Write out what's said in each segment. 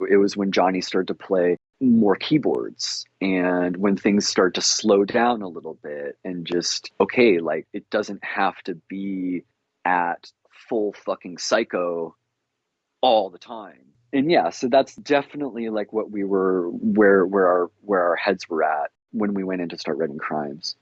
It was when Johnny started to play more keyboards and when things start to slow down a little bit and just, okay, like it doesn't have to be at full fucking psycho all the time. And yeah, so that's definitely like what we were, where our heads were at when we went in to start writing Crimes.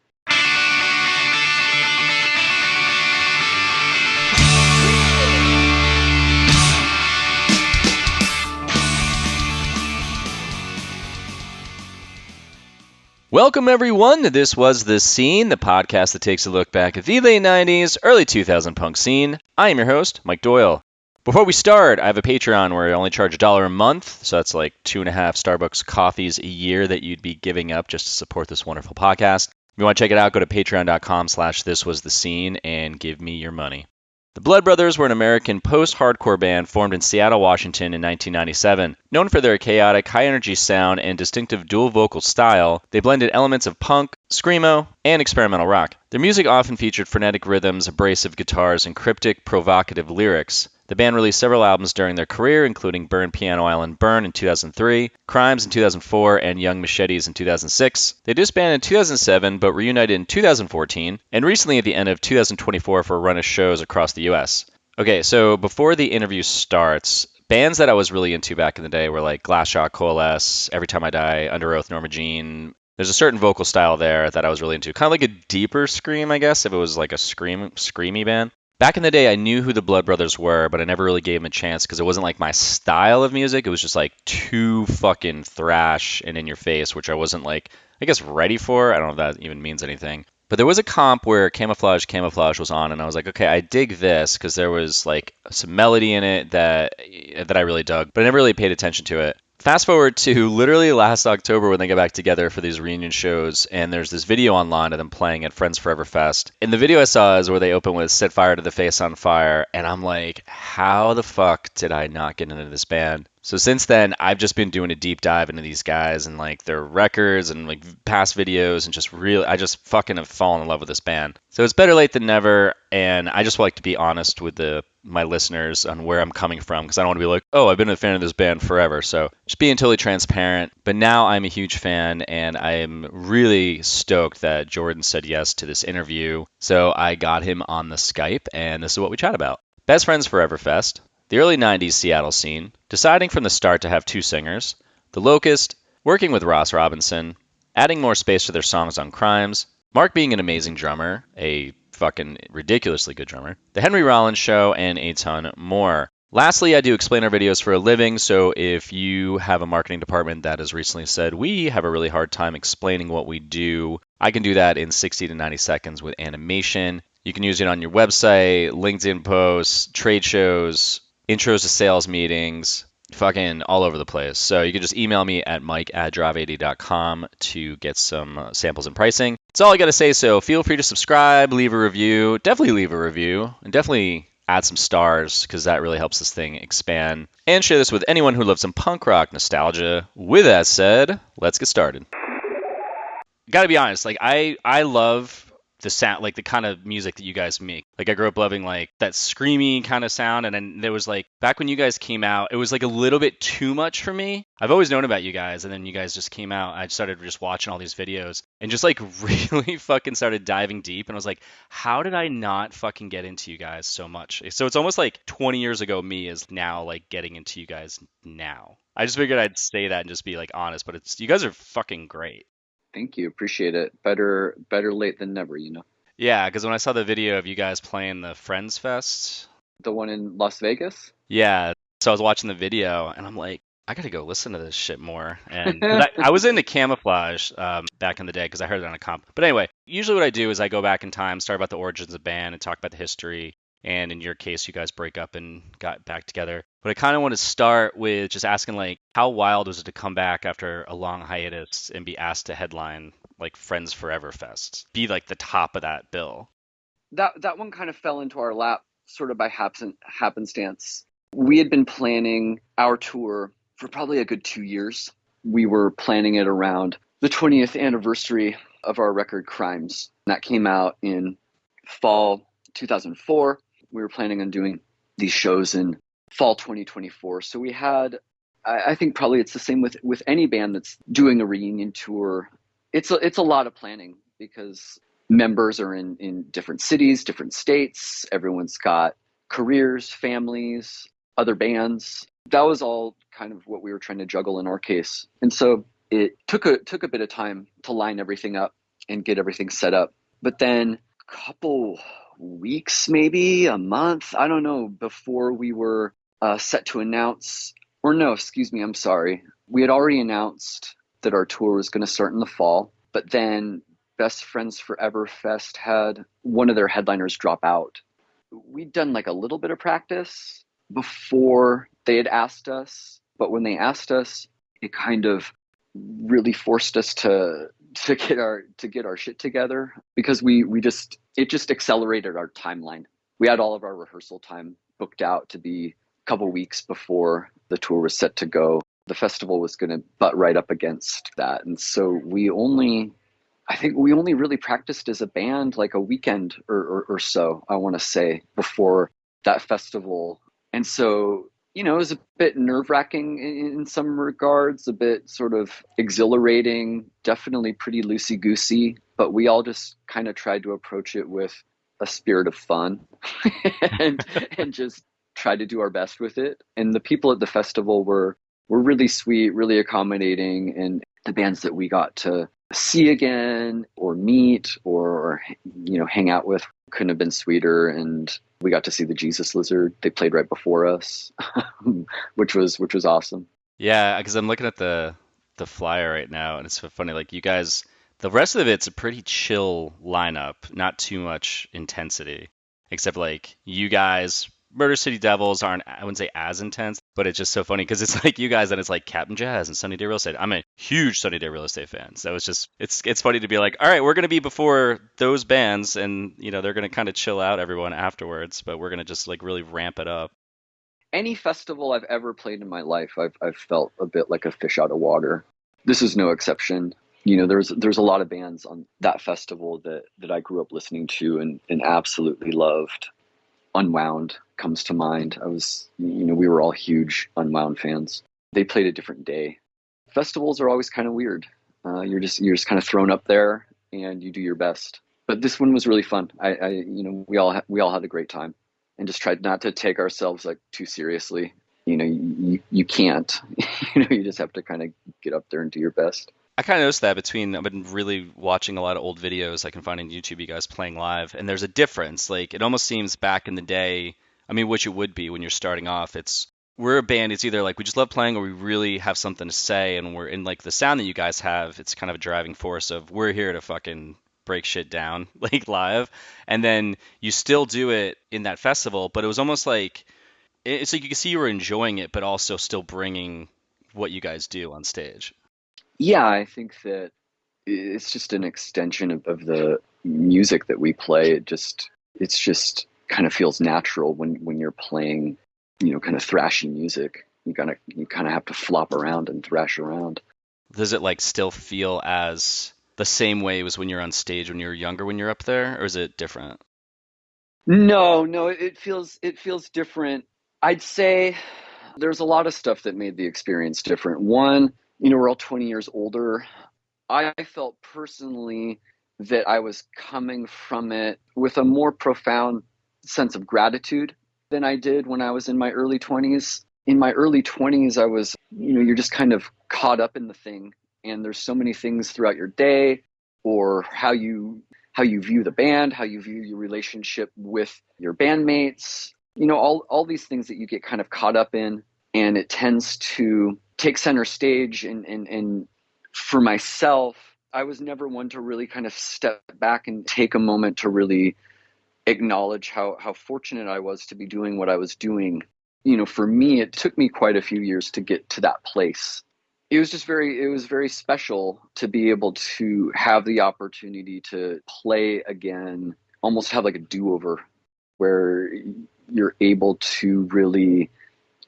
Welcome, everyone, to This Was The Scene, the podcast that takes a look back at the late 90s, early 2000 punk scene. I am your host, Mike Doyle. Before we start, I have a Patreon where I only charge $1 a month, so that's like 2.5 Starbucks coffees a year that you'd be giving up just to support this wonderful podcast. If you want to check it out, go to patreon.com/thiswasthescene and give me your money. The Blood Brothers were an American post-hardcore band formed in Seattle, Washington in 1997. Known for their chaotic, high-energy sound and distinctive dual vocal style, they blended elements of punk, screamo, and experimental rock. Their music often featured frenetic rhythms, abrasive guitars, and cryptic, provocative lyrics. The band released several albums during their career, including Burn Piano Island Burn in 2003, Crimes in 2004, and Young Machetes in 2006. They disbanded in 2007, but reunited in 2014, and recently at the end of 2024 for a run of shows across the US. Okay, so before the interview starts, bands that I was really into back in the day were like Glassshot, Coalesce, Every Time I Die, Under Oath, Norma Jean. There's a certain vocal style there that I was really into. Kind of like a deeper scream, I guess, if it was like a screamy band. Back in the day, I knew who the Blood Brothers were, but I never really gave them a chance because it wasn't like my style of music. It was just like too fucking thrash and in your face, which I wasn't like, I guess, ready for. I don't know if that even means anything. But there was a comp where Camouflage was on, and I was like, okay, I dig this because there was like some melody in it that I really dug, but I never really paid attention to it. Fast forward to literally last October when they got back together for these reunion shows, and there's this video online of them playing at Friends Forever Fest. And the video I saw is where they open with Set Fire to the Face on Fire, and I'm like, how the fuck did I not get into this band? So since then, I've just been doing a deep dive into these guys and like their records and like past videos and just really, I just fucking have fallen in love with this band. So it's better late than never, and I just like to be honest with my listeners on where I'm coming from because I don't want to be like, oh, I've been a fan of this band forever. So just being totally transparent. But now I'm a huge fan, and I am really stoked that Jordan said yes to this interview. So I got him on the Skype, and this is what we chat about. Best Friends Forever Fest, the early 90s Seattle scene, deciding from the start to have two singers, The Locust, working with Ross Robinson, adding more space to their songs on Crimes, Mark being an amazing drummer, a fucking ridiculously good drummer, The Henry Rollins Show, and a ton more. Lastly, I do explainer videos for a living, so if you have a marketing department that has recently said, we have a really hard time explaining what we do, I can do that in 60 to 90 seconds with animation. You can use it on your website, LinkedIn posts, trade shows, intros to sales meetings, fucking all over the place. So you can just email me at mike@drive80.com to get some samples and pricing. That's all I got to say. So feel free to subscribe, leave a review, definitely leave a review, and definitely add some stars because that really helps this thing expand. And share this with anyone who loves some punk rock nostalgia. With that said, let's get started. Gotta be honest, like I love the sound, like the kind of music that you guys make. Like I grew up loving like that screamy kind of sound, and then there was like back when you guys came out, it was like a little bit too much for me. I've always known about you guys, and then you guys just came out. I started just watching all these videos and just like really fucking started diving deep, and I was like, how did I not fucking get into you guys so much? So it's almost like 20 years ago me is now like getting into you guys now. I just figured I'd say that and just be like honest, but it's, you guys are fucking great. Thank you. Appreciate it. Better late than never, you know. Yeah, because when I saw the video of you guys playing the Friends Fest, The one in Las Vegas? yeah, so I was watching the video and I'm like, I gotta go listen to this shit more. And 'cause I was into Camouflage back in the day because I heard it on a comp. But anyway, usually what I do is I go back in time, start about the origins of the band, and talk about the history. And in your case, you guys break up and got back together. But I kind of want to start with just asking, like, how wild was it to come back after a long hiatus and be asked to headline, like, Friends Forever Fest? Be, like, the top of that bill. That one kind of fell into our lap sort of by happenstance. We had been planning our tour for probably a good 2 years. We were planning it around the 20th anniversary of our record Crimes. That came out in fall 2004. We were planning on doing these shows in fall 2024. So we had I think probably it's the same with any band that's doing a reunion tour. It's a lot of planning because members are in different cities, different states. Everyone's got careers, families, other bands. That was all kind of what we were trying to juggle in our case. And so it took a bit of time to line everything up and get everything set up. But then a couple weeks, maybe a month, I don't know, before we were set to announce, or no, excuse me, I'm sorry. We had already announced that our tour was going to start in the fall, but then Best Friends Forever Fest had one of their headliners drop out. We'd done like a little bit of practice before they had asked us, but when they asked us, it kind of really forced us to get our shit together because we just it just accelerated our timeline. We had all of our rehearsal time booked out to be a couple weeks before the tour was set to go. The festival was going to butt right up against that, and so I think we only really practiced as a band like a weekend or so, I want to say, before that festival. And so, you know, it was a bit nerve wracking in some regards, a bit sort of exhilarating, definitely pretty loosey goosey, but we all just kind of tried to approach it with a spirit of fun and, and just try to do our best with it. And the people at the festival were really sweet, really accommodating, and the bands that we got to see again or meet or you know hang out with couldn't have been sweeter. And we got to see the Jesus Lizard. They played right before us, which was awesome. Yeah, because I'm looking at the flyer right now, and it's so funny. Like you guys, the rest of it's a pretty chill lineup, not too much intensity, except like you guys, Murder City Devils aren't, I wouldn't say as intense, but it's just so funny because it's like you guys and it's like Captain Jazz and Sunny Day Real Estate. I'm a huge Sunny Day Real Estate fan, so it's just it's funny to be like, all right, we're gonna be before those bands, and you know they're gonna kind of chill out everyone afterwards, but we're gonna just like really ramp it up. Any festival I've ever played in my life, I've felt a bit like a fish out of water. This is no exception. You know, there's a lot of bands on that festival that I grew up listening to and absolutely loved. Unwound comes to mind. You know, we were all huge Unwound fans. They played a different day. Festivals are always kind of weird. You're just kind of thrown up there and you do your best. But this one was really fun. You know, we all had a great time and just tried not to take ourselves like too seriously. You know, you can't. You know, you just have to kind of get up there and do your best. I kind of noticed that I've been really watching a lot of old videos I can find on YouTube, you guys playing live, and there's a difference. Like, it almost seems back in the day, I mean, which it would be when you're starting off, we're a band, it's either like we just love playing or we really have something to say, and we're in like the sound that you guys have, it's kind of a driving force of we're here to fucking break shit down, like live. And then you still do it in that festival, but it was almost like, it's like you can see you were enjoying it, but also still bringing what you guys do on stage. Yeah, I think that it's just an extension of the music that we play. It's just kind of feels natural when you're playing, you know, kind of thrashy music. You kind of have to flop around and thrash around. Does it like still feel as the same way it was when you're on stage when you were younger when you're up there, or is it different? No, it feels different. I'd say there's a lot of stuff that made the experience different. One, you know, we're all 20 years older. I felt personally that I was coming from it with a more profound sense of gratitude than I did when I was in my early 20s. In my early 20s, I was, you know, you're just kind of caught up in the thing, and there's so many things throughout your day or how you view the band, how you view your relationship with your bandmates, you know, all these things that you get kind of caught up in, and it tends to take center stage. And for myself, I was never one to really kind of step back and take a moment to really acknowledge how fortunate I was to be doing what I was doing. You know, for me, it took me quite a few years to get to that place. It was very special to be able to have the opportunity to play again, almost have like a do-over where you're able to really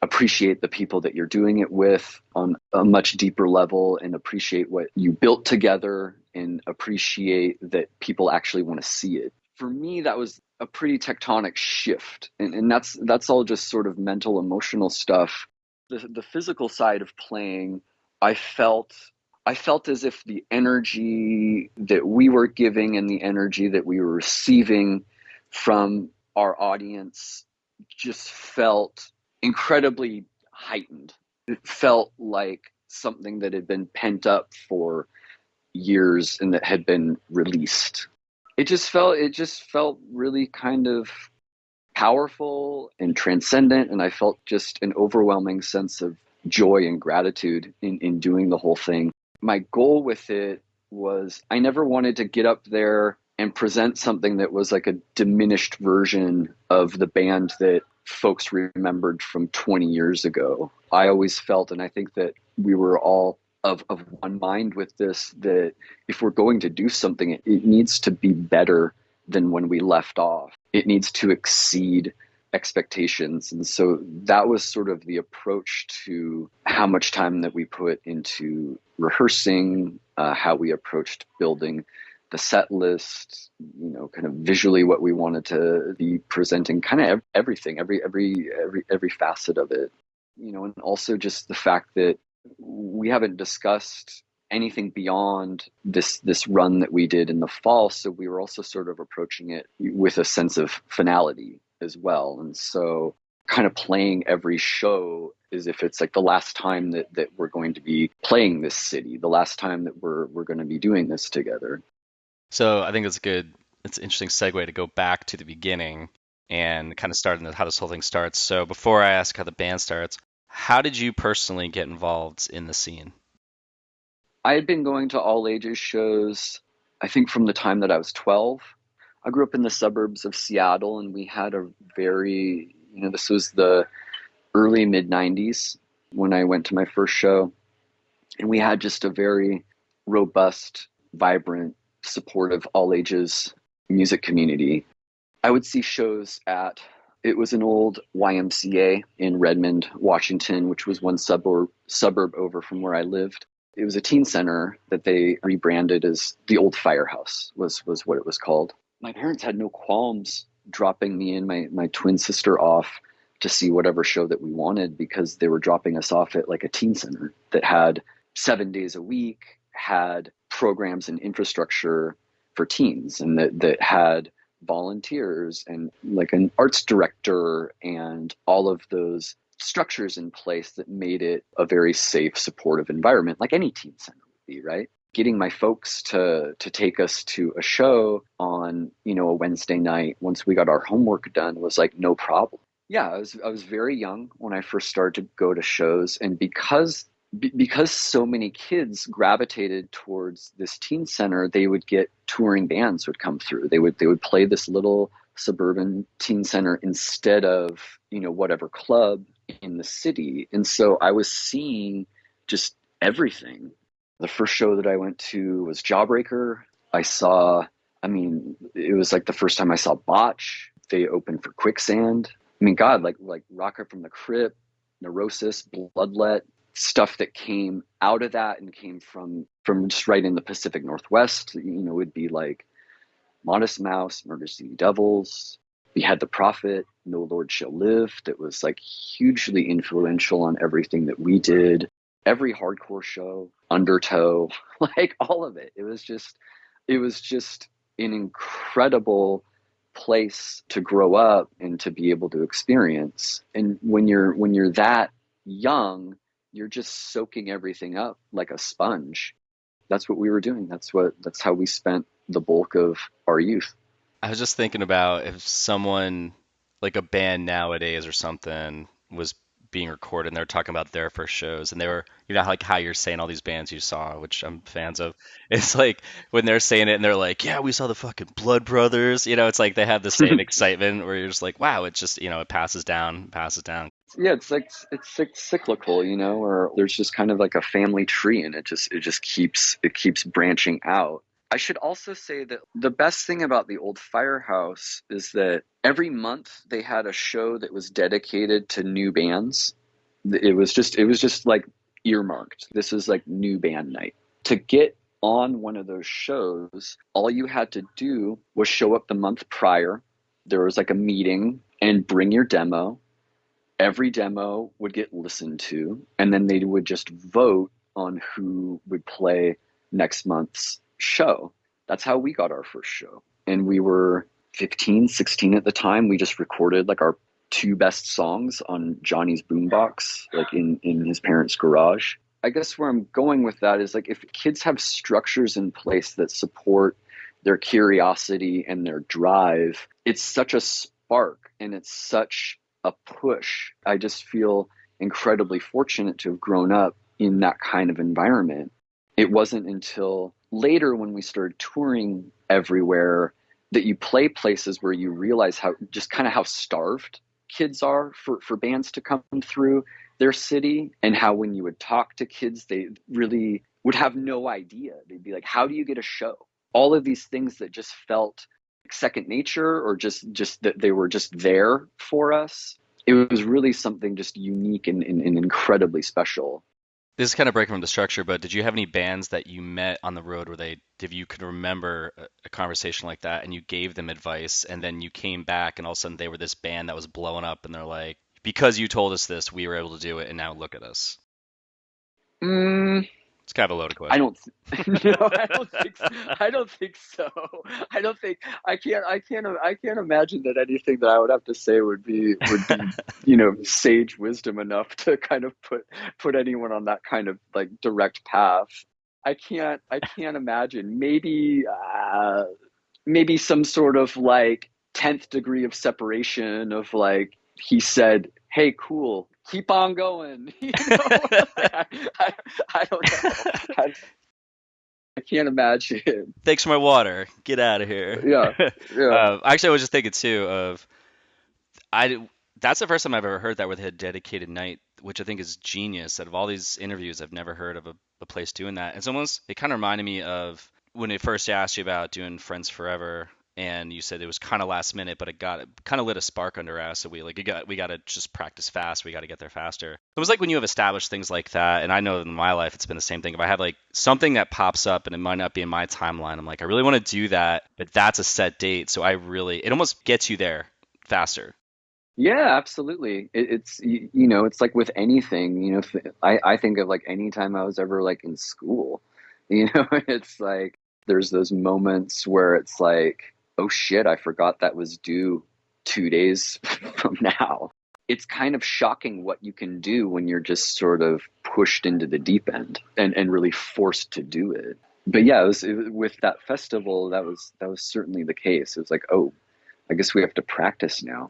appreciate the people that you're doing it with on a much deeper level and appreciate what you built together and appreciate that people actually want to see it. For me, that was a pretty tectonic shift. And that's all just sort of mental, emotional stuff. The physical side of playing, I felt I felt as if the energy that we were giving and the energy that we were receiving from our audience just felt incredibly heightened. It felt like something that had been pent up for years and that had been released. It just felt really kind of powerful and transcendent, and I felt just an overwhelming sense of joy and gratitude in doing the whole thing. My goal with it was I never wanted to get up there and present something that was like a diminished version of the band that folks remembered from 20 years ago. I always felt, and I think that we were all of one mind with this, that if we're going to do something, it needs to be better than when we left off. It needs to exceed expectations. And so that was sort of the approach to how much time that we put into rehearsing, how we approached building the set list, kind of visually what we wanted to be presenting, kind of everything, every facet of it, and also just the fact that we haven't discussed anything beyond this run that we did in the fall. So we were also sort of approaching it with a sense of finality as well. And so kind of playing every show as if it's like the last time that we're going to be playing this city, the last time that we're going to be doing this together. So I think it's an interesting segue to go back to the beginning and kind of start in how this whole thing starts. So before I ask how the band starts, how did you personally get involved in the scene? I had been going to all ages shows, I think from the time that I was 12. I grew up in the suburbs of Seattle, and we had a very, this was the early mid 90s when I went to my first show. And we had just a very robust, vibrant, supportive, all ages music community. I would see shows it was an old YMCA in Redmond, Washington, which was one suburb over from where I lived. It was a teen center that they rebranded as the Old Firehouse was what it was called. My parents had no qualms dropping me and my twin sister off to see whatever show that we wanted, because they were dropping us off at like a teen center that had 7 days a week, had programs and infrastructure for teens, and that had volunteers and like an arts director and all of those structures in place that made it a very safe, supportive environment, like any teen center would be, right? Getting my folks to take us to a show on, a Wednesday night once we got our homework done was like no problem. Yeah, I was very young when I first started to go to shows, and because so many kids gravitated towards this teen center, they would get touring bands would come through. They would play this little suburban teen center instead of, whatever club in the city. And so I was seeing just everything. The first show that I went to was Jawbreaker. It was like the first time I saw Botch. They opened for Quicksand. God, like Rocket from the Crypt, Neurosis, Bloodlet, stuff that came out of that and came from just right in the Pacific Northwest, would be like Modest Mouse, Murder City Devils. We had The Prophet, No Lord Shall Live, that was like hugely influential on everything that we did. Every hardcore show, Undertow, like all of it. It was just an incredible place to grow up and to be able to experience. And when you're that young, you're just soaking everything up like a sponge. That's what we were doing. That's how we spent the bulk of our youth. I was just thinking about if someone like a band nowadays or something was being recorded and they're talking about their first shows and they were, like how you're saying all these bands you saw, which I'm fans of. It's like when they're saying it and they're like, yeah, we saw the fucking Blood Brothers. It's like they have the same excitement where you're just like, wow, it just, it passes down, passes down. Yeah, it's cyclical, or there's just kind of like a family tree, and it just keeps branching out. I should also say that the best thing about the Old Firehouse is that every month they had a show that was dedicated to new bands. It was just like earmarked. This is like new band night. To get on one of those shows, all you had to do was show up the month prior. There was like a meeting and bring your demo. every demo would get listened to, and then they would just vote on who would play next month's show. That's how we got our first show. And we were 15, 16 at the time. We just recorded like our two best songs on Johnny's boombox, like in his parents' garage. I guess where I'm going with that is like if kids have structures in place that support their curiosity and their drive, it's such a spark and it's such a push. I just feel incredibly fortunate to have grown up in that kind of environment. It wasn't until later when we started touring everywhere that you play places where you realize how just kind of how starved kids are for bands to come through their city, and how when you would talk to kids, they really would have no idea. They'd be like, how do you get a show? All of these things that just felt second nature, or just that they were just there for us. It was really something just unique and incredibly special. This is kind of breaking from the structure, but did you have any bands that you met on the road where if you could remember a conversation like that and you gave them advice and then you came back and all of a sudden they were this band that was blowing up and they're like, because you told us this, we were able to do it and now look at us? It's kind of a loaded question. I don't think so. I don't think so. I can't imagine that anything that I would have to say would be sage wisdom enough to kind of put anyone on that kind of like direct path. I can't imagine. Maybe some sort of like 10th degree of separation of like, he said, "Hey, cool, keep on going." I don't know. I can't imagine. Thanks for my water. Get out of here. Yeah. Actually, I was just thinking too that's the first time I've ever heard that where they had dedicated night, which I think is genius. Out of all these interviews, I've never heard of a place doing that. It kind of reminded me of when they first asked you about doing Friends Forever. And you said it was kind of last minute, but it kind of lit a spark under us. So we got to just practice fast. We got to get there faster. It was like when you have established things like that. And I know in my life, it's been the same thing. If I have like something that pops up and it might not be in my timeline, I'm like, I really want to do that, but that's a set date. So it almost gets you there faster. Yeah, absolutely. It's it's like with anything, I think of like any time I was ever like in school, it's like there's those moments where it's like, oh shit, I forgot that was due 2 days from now. It's kind of shocking what you can do when you're just sort of pushed into the deep end and really forced to do it. But yeah, with that festival, that was certainly the case. It was like, oh, I guess we have to practice now.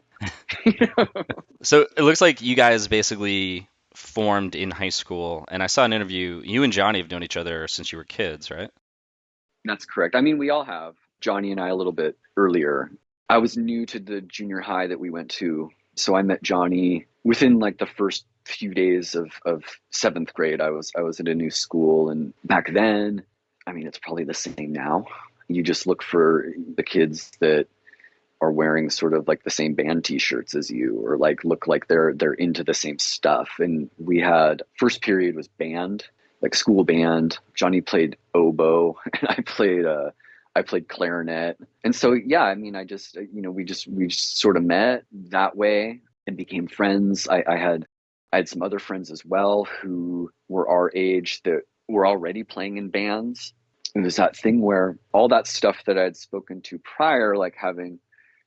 So it looks like you guys basically formed in high school. And I saw an interview, you and Johnny have known each other since you were kids, right? That's correct. I mean, we all have. Johnny and I a little bit earlier. I was new to the junior high that we went to, so I met Johnny within like the first few days of seventh grade. I was at a new school, and back then, I mean, it's probably the same now. You just look for the kids that are wearing sort of like the same band T-shirts as you, or like look like they're into the same stuff. And we had first period was band, like school band. Johnny played oboe, and I played clarinet. And so, yeah, I mean, I just, we just sort of met that way and became friends. I had some other friends as well who were our age that were already playing in bands. And there's that thing where all that stuff that I'd spoken to prior, like having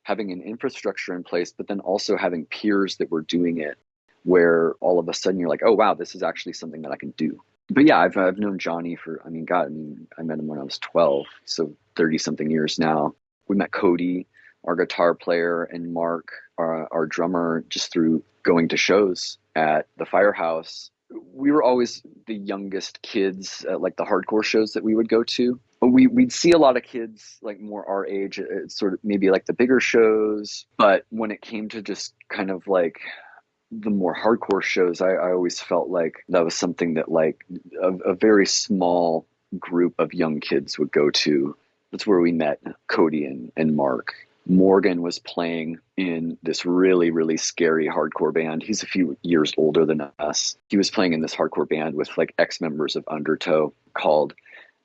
an infrastructure in place, but then also having peers that were doing it, where all of a sudden you're like, oh, wow, this is actually something that I can do. But yeah, I've known Johnny for, I met him when I was 12, so 30 something years now. We met Cody, our guitar player, and Mark, our drummer, just through going to shows at the Firehouse. We were always the youngest kids at like the hardcore shows that we would go to. But we'd see a lot of kids like more our age at sort of maybe like the bigger shows. But when it came to just kind of like the more hardcore shows, I always felt like that was something that like a very small group of young kids would go to. That's where we met Cody and Mark. Morgan was playing in this really, really scary hardcore band. He's a few years older than us. He was playing in this hardcore band with like ex-members of Undertow called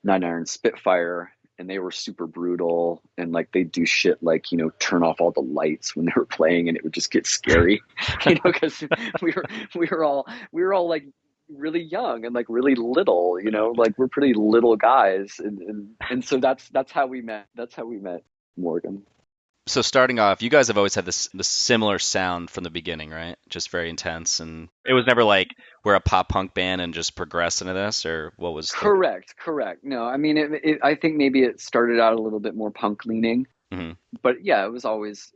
Nine Iron Spitfire. and they were super brutal, and like they'd do shit like, you know, turn off all the lights when they were playing, and it would just get scary, you know, because we were all like really young and like really little, you know, like we're pretty little guys, and so that's how we met. That's how we met Morgan. So starting off, you guys have always had this similar sound from the beginning, right? Just very intense, and it was never like we're a pop punk band and just progress into this, or what was the? Correct. No, I mean, I think maybe it started out a little bit more punk leaning, Mhm. but yeah, it was always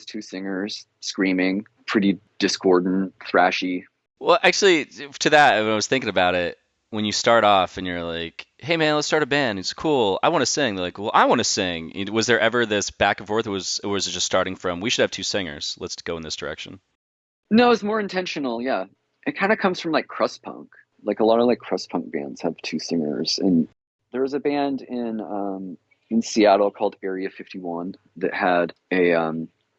two singers screaming, pretty discordant, thrashy. Well, actually, to that, when I was thinking about it, when you start off and you're like, "Hey, man, let's start a band." It's cool. I want to sing. They're like, "Well, I want to sing." Was there ever this back and forth, or was it just starting from, "We should have two singers. Let's go in this direction"? No, it's more intentional. Yeah, it kind of comes from like crust punk. Like a lot of like crust punk bands have two singers, and there was a band in Seattle called Area 51 that had a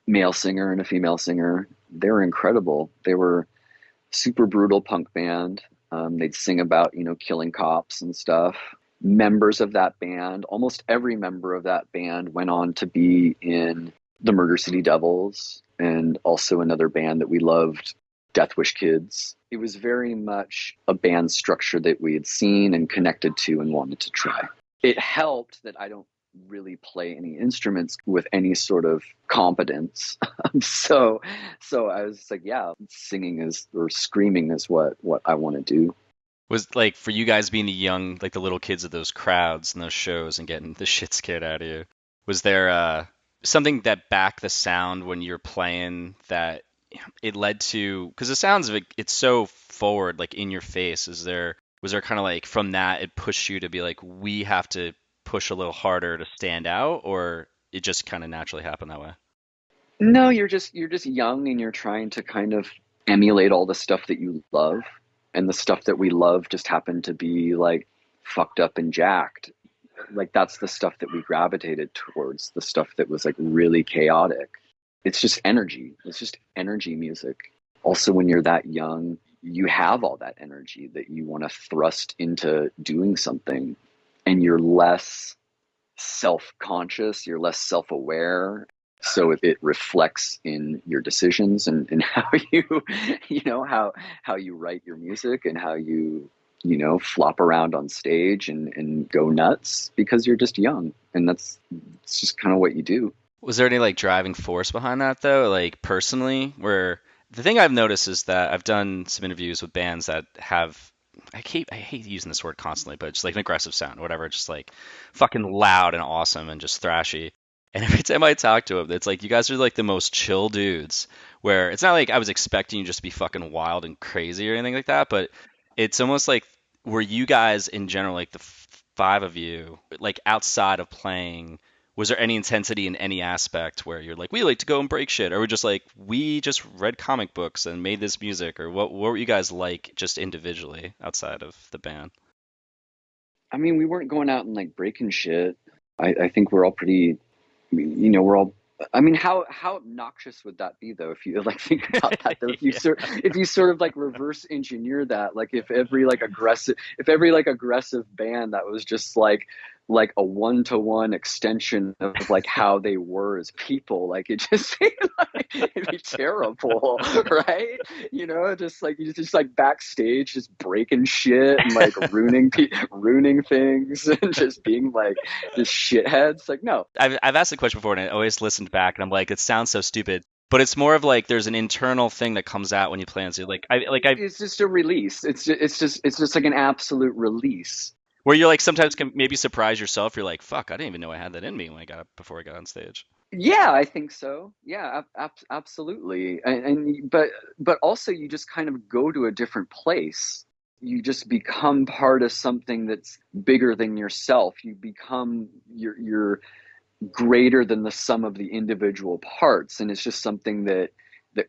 male singer and a female singer. They were incredible. They were super brutal punk band. They'd sing about, you know, killing cops and stuff. Members of that band, almost every member of that band went on to be in the Murder City Devils and also another band that we loved, Death Wish Kids. It was very much a band structure that we had seen and connected to and wanted to try. It helped that I don't really play any instruments with any sort of competence. so so I was like, yeah, singing is or screaming is what I want to do. Was like for you guys being the young, like the little kids of those crowds and those shows and getting the shit scared out of you. Was there something that backed the sound when you're playing that it led to? Because the sounds of it, it's so forward, like in your face. Was there kind of like from that it pushed you to be like, we have to push a little harder to stand out, or it just kind of naturally happened that way? No, you're just young and you're trying to kind of emulate all the stuff that you love, and the stuff that we love just happened to be like fucked up and jacked. Like that's the stuff that we gravitated towards, the stuff that was like really chaotic. It's just energy. It's just energy music. Also, when you're that young, you have all that energy that you want to thrust into doing something, and you're less self-conscious, you're less self-aware, so it reflects in your decisions and how you know how you write your music and how you know flop around on stage and go nuts because you're just young, and it's just kind of what you do. Was there any like driving force behind that though, like personally? Where the thing I've noticed is that I've done some interviews with bands that have I hate using this word constantly, but just like an aggressive sound, whatever, just like fucking loud and awesome and just thrashy. And every time I talk to them, it's like you guys are like the most chill dudes. Where it's not like I was expecting you just to be fucking wild and crazy or anything like that, but it's almost like were you guys in general, like the five of you, like outside of playing, was there any intensity in any aspect where you're like, we like to go and break shit, or we're just like, we just read comic books and made this music, or what were you guys like just individually outside of the band? I mean, we weren't going out and like breaking shit. I think we're all pretty, you know, we're all. I mean, how obnoxious would that be though? If you like think about that though, Yeah. if you sort of like reverse engineer that, like if every like aggressive band that was just like a one-to-one extension of like how they were as people, like it just like, it'd be terrible, right? You know, just like you just like backstage just breaking shit and like ruining things and just being like just shitheads. Like no. I've asked the question before, and I always listened back, and I'm like, it sounds so stupid, but it's more of like there's an internal thing that comes out when you play on stage. Like I It's just a release. It's just like an absolute release. where you're like sometimes can maybe surprise yourself. You're like, fuck, I didn't even know I had that in me when I got before I got on stage. Yeah, I think so. Yeah, absolutely. But also you just kind of go to a different place. You just become part of something that's bigger than yourself. You become you're greater than the sum of the individual parts, and it's just something that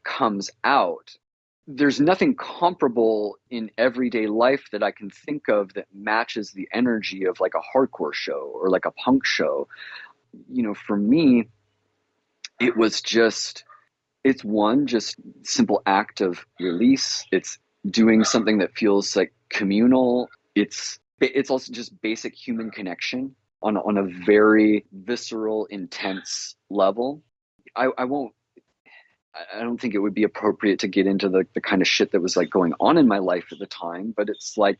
comes out. There's nothing comparable in everyday life that I can think of that matches the energy of like a hardcore show or like a punk show. You know, for me, it was just it's one just simple act of release. It's doing something that feels like communal. It's also just basic human connection. on a very visceral, intense level. I won't. I don't think it would be appropriate to get into the kind of shit that was like going on in my life at the time, but it's like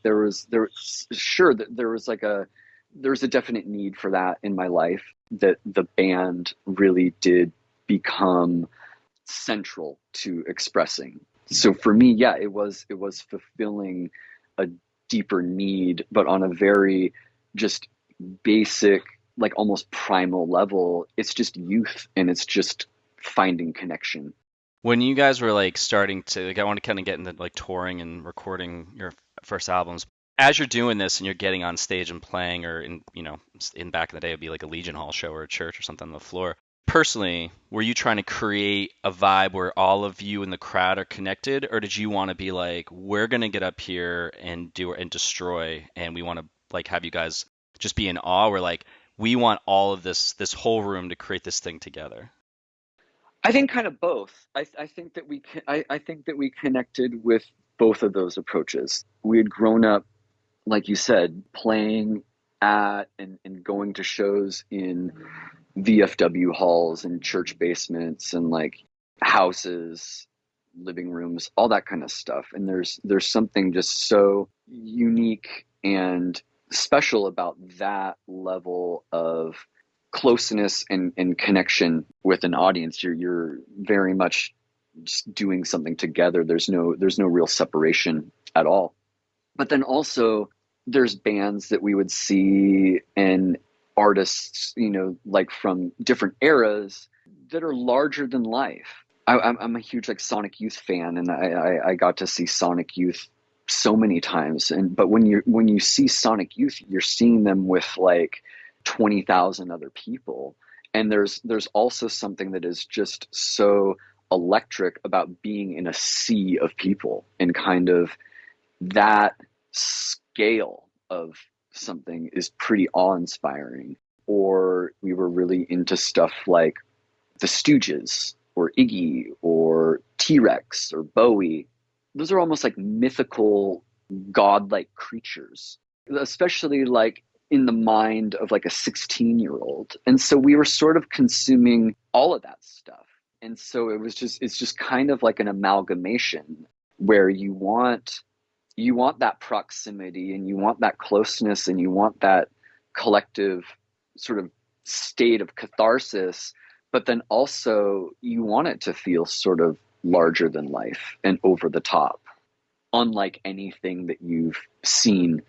sure that there was a definite need for that in my life, that the band really did become central to expressing. So for me, yeah, it was fulfilling a deeper need, but on a very just basic, like almost primal level. It's just youth, and it's just finding connection. When you guys were like starting to, like, I want to kind of get into like touring and recording your first albums. As you're doing this and you're getting on stage and playing, or in, in back in the day, it'd be like a Legion Hall show or a church or something on the floor. Personally, were you trying to create a vibe where all of you in the crowd are connected, or did you want to be like, we're gonna get up here and do and destroy, and we want to like have you guys just be in awe? We're like, we want all of this whole room to create this thing together. I think kind of both. I think that I think that we connected with both of those approaches. We had grown up, like you said, playing at and going to shows in VFW halls and church basements and like houses, living rooms, all that kind of stuff. And there's something just so unique and special about that level of closeness and connection with an audience. You're very much just doing something together. There's no real separation at all. But then also there's bands that we would see and artists, like from different eras that are larger than life. I'm a huge like Sonic Youth fan, and I got to see Sonic Youth so many times. But when you see Sonic Youth, you're seeing them with like 20,000 other people, and there's also something that is just so electric about being in a sea of people, and kind of that scale of something is pretty awe-inspiring. Or we were really into stuff like the Stooges or Iggy or T-Rex or Bowie. Those are almost like mythical, godlike creatures, especially like in the mind of like a 16-year-old. And so we were sort of consuming all of that stuff. And so it's just kind of like an amalgamation where you want that proximity, and you want that closeness, and you want that collective sort of state of catharsis, but then also you want it to feel sort of larger than life and over the top, unlike anything that you've seen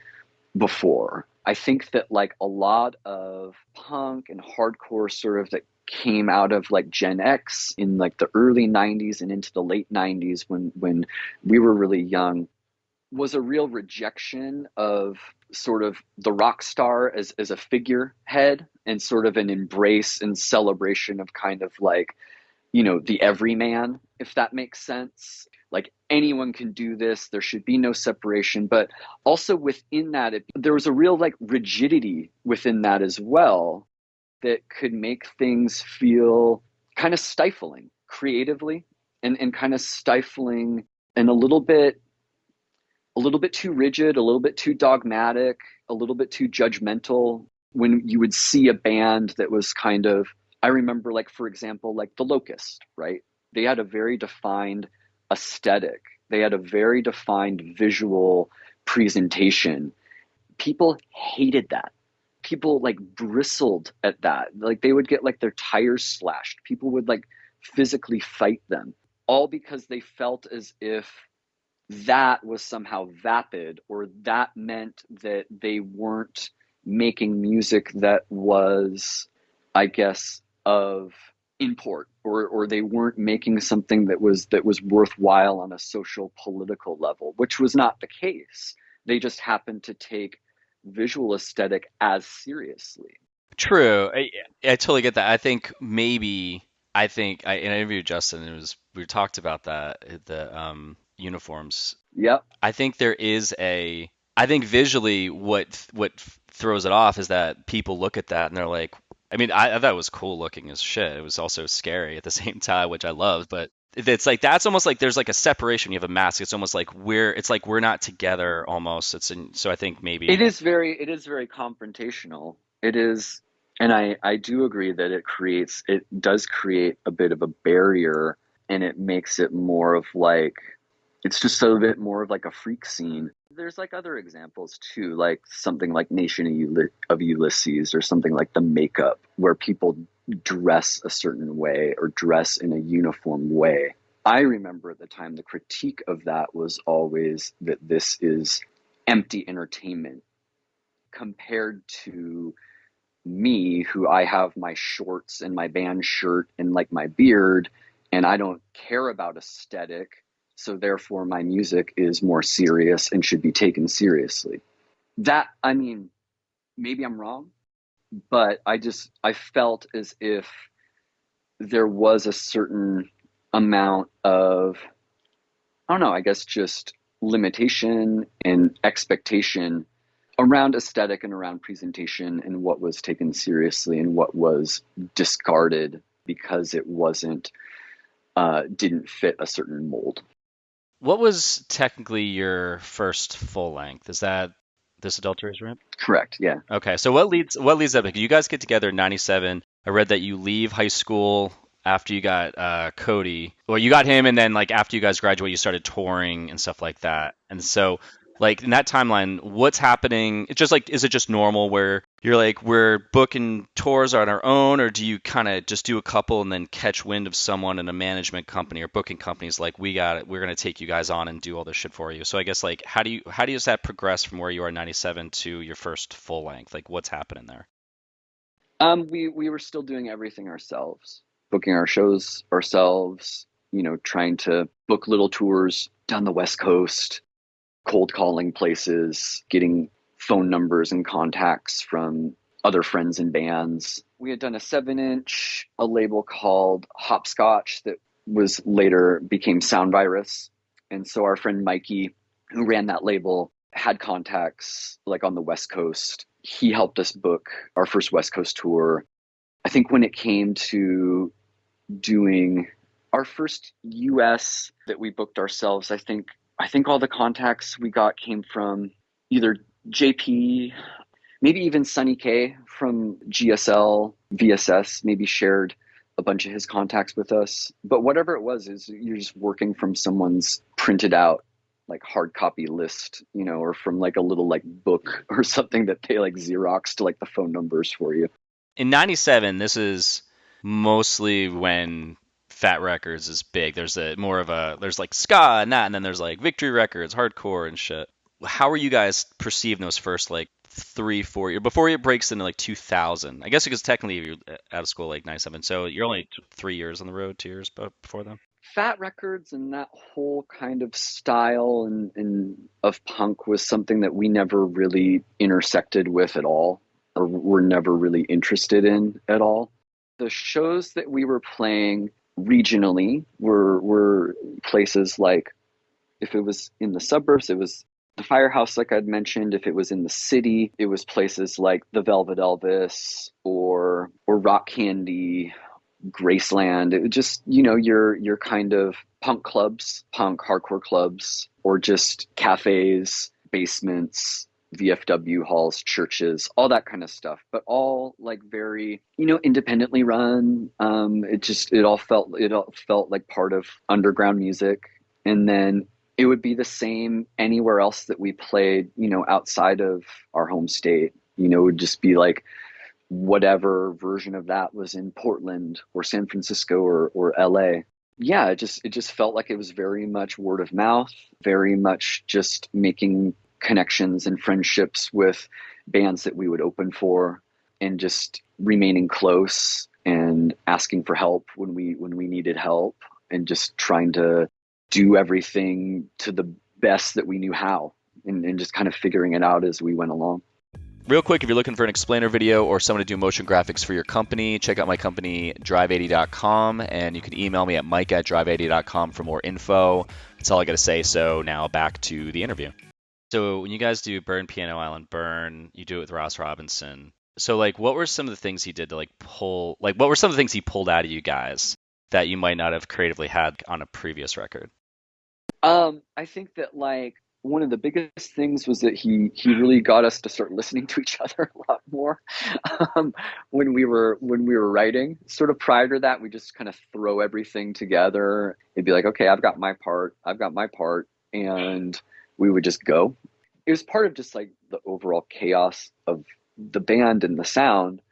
before. I think that like a lot of punk and hardcore sort of that came out of like Gen X in like the early 90s and into the late 90s when we were really young, was a real rejection of sort of the rock star as a figurehead, and sort of an embrace and celebration of kind of like, the everyman, if that makes sense. Like anyone can do this. There should be no separation. But also within that, there was a real like rigidity within that as well, that could make things feel kind of stifling creatively, and kind of stifling, and a little bit too rigid, a little bit too dogmatic, a little bit too judgmental. When you would see a band that was kind of, I remember like, for example, like The Locust, right? They had a very defined aesthetic. They had a very defined visual presentation. People hated that. People like bristled at that. Like they would get like their tires slashed. People would like physically fight them, all because they felt as if that was somehow vapid, or that meant that they weren't making music that was, I guess, of import, or they weren't making something that was worthwhile on a social political level, which was not the case. They just happened to take visual aesthetic as seriously. True. I totally get that. I think I interviewed Justin, and we talked about that, the uniforms. Yep. I think visually what throws it off is that people look at that and they're like, I mean, I thought it was cool looking as shit. It was also scary at the same time, which I loved, but it's like, that's almost like there's like a separation. You have a mask. It's almost like we're not together almost. So I think maybe it is very confrontational. It is, and I do agree that it does create a bit of a barrier, and it makes it more of like, it's just a bit more of like a freak scene. There's like other examples too, like something like of Ulysses, or something like The Makeup, where people dress a certain way or dress in a uniform way. I remember at the time the critique of that was always that this is empty entertainment compared to me, who I have my shorts and my band shirt and like my beard, and I don't care about aesthetic. So therefore my music is more serious and should be taken seriously. That, I mean, maybe I'm wrong, but I felt as if there was a certain amount of, I don't know, I guess just limitation and expectation around aesthetic and around presentation, and what was taken seriously and what was discarded because it didn't fit a certain mold. What was technically your first full length? Is that This Adulterous Rant? Correct. Yeah. Okay, so what leads up? You guys get together in '97. I read that you leave high school after you got Cody. Well, you got him, and then like after you guys graduate, you started touring and stuff like that. And so, like in that timeline, what's happening? It's just like, is it just normal where you're like, we're booking tours on our own, or do you kind of just do a couple and then catch wind of someone in a management company or booking companies like, we got it, we're gonna take you guys on and do all this shit for you? So I guess like, how does that progress from where you are in '97 to your first full length? Like, what's happening there? We were still doing everything ourselves, booking our shows ourselves, trying to book little tours down the West Coast, cold calling places, getting phone numbers and contacts from other friends and bands. We had done a 7-inch, a label called Hopscotch that was later became Sound Virus. And so our friend Mikey, who ran that label, had contacts like on the West Coast. He helped us book our first West Coast tour. I think when it came to doing our first US that we booked ourselves, I think all the contacts we got came from either JP, maybe even Sunny K from GSL, VSS, maybe shared a bunch of his contacts with us. But whatever it was, is you're just working from someone's printed out like hard copy list, or from like a little like book or something that they like Xeroxed like the phone numbers for you. In '97, this is mostly when Fat Records is big. There's like ska and that, and then there's like Victory Records, hardcore and shit. How are you guys perceiving those first like 3-4 years before it breaks into like 2000? I guess because technically you're out of school like '97, so you're only 3 years on the road, 2 years before then. Fat Records and that whole kind of style and of punk was something that we never really intersected with at all, or were never really interested in at all. The shows that we were playing regionally were places like, if it was in the suburbs, it was the Firehouse, like I'd mentioned. If it was in the city, it was places like the Velvet Elvis or Rock Candy, Graceland. It was just, your kind of punk clubs, punk hardcore clubs, or just cafes, basements, VFW halls, churches, all that kind of stuff, but all like very, independently run. It all felt like part of underground music. And then it would be the same anywhere else that we played, outside of our home state. It would just be like whatever version of that was in Portland or San Francisco or LA. Yeah, it just felt like it was very much word of mouth, very much just making connections and friendships with bands that we would open for, and just remaining close and asking for help when we needed help, and just trying to do everything to the best that we knew how, and just kind of figuring it out as we went along. Real quick, if you're looking for an explainer video or someone to do motion graphics for your company, check out my company, drive80.com, and you can email me at mike@drive80.com for more info. That's all I got to say. So now back to the interview. So when you guys do Burn Piano Island Burn, you do it with Ross Robinson. So like, what were some of the things he did to what were some of the things he pulled out of you guys that you might not have creatively had on a previous record? I think that like one of the biggest things was that he really got us to start listening to each other a lot more when we were writing. Sort of prior to that, we just kind of throw everything together. It'd be like, okay, I've got my part, and we would just go. It was part of just like the overall chaos of the band and the sound,